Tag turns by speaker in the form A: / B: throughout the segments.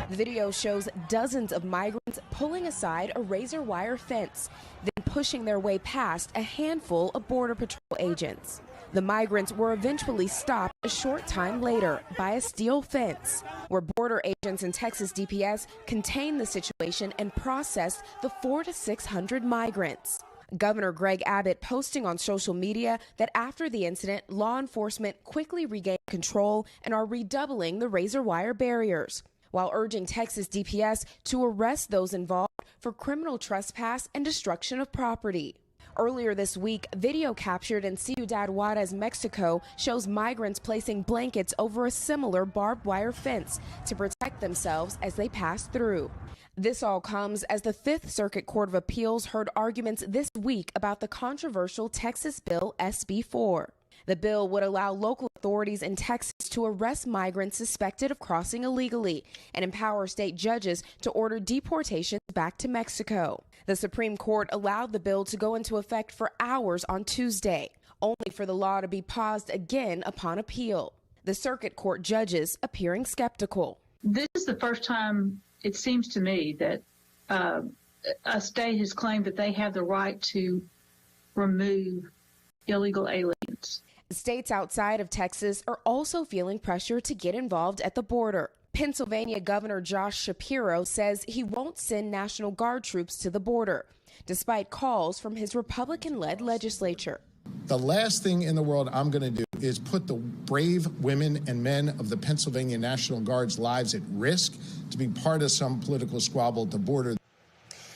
A: The video shows dozens of migrants pulling aside a razor wire fence, then pushing their way past a handful of Border Patrol agents. The migrants were eventually stopped a short time later by a steel fence, where border agents and Texas DPS contained the situation and processed the 400 to 600 migrants. Governor Greg Abbott posting on social media that after the incident, law enforcement quickly regained control and are redoubling the razor wire barriers, while urging Texas DPS to arrest those involved for criminal trespass and destruction of property. Earlier this week, video captured in Ciudad Juarez, Mexico, shows migrants placing blankets over a similar barbed wire fence to protect themselves as they pass through. This all comes as the Fifth Circuit Court of Appeals heard arguments this week about the controversial Texas bill SB 4. The bill would allow local authorities in Texas to arrest migrants suspected of crossing illegally and empower state judges to order deportations back to Mexico. The Supreme Court allowed the bill to go into effect for hours on Tuesday, only for the law to be paused again upon appeal. The circuit court judges appearing skeptical.
B: This is the first time, it seems to me, that a state has claimed that they have the right to remove illegal aliens.
A: States outside of Texas are also feeling pressure to get involved at the border. Pennsylvania Governor Josh Shapiro says he won't send National Guard troops to the border, despite calls from his Republican-led legislature.
C: The last thing in the world I'm going to do is put the brave women and men of the Pennsylvania National Guard's lives at risk to be part of some political squabble at the border.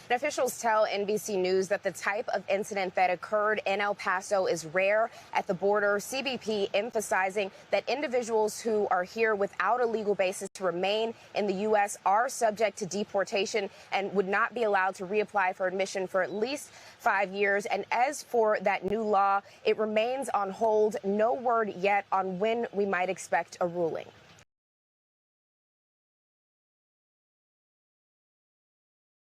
A: And officials tell NBC News that the type of incident that occurred in El Paso is rare at the border. CBP emphasizing that individuals who are here without a legal basis to remain in the U.S. are subject to deportation and would not be allowed to reapply for admission for at least 5 years. And as for that new law, it remains on hold. No word yet on when we might expect a ruling.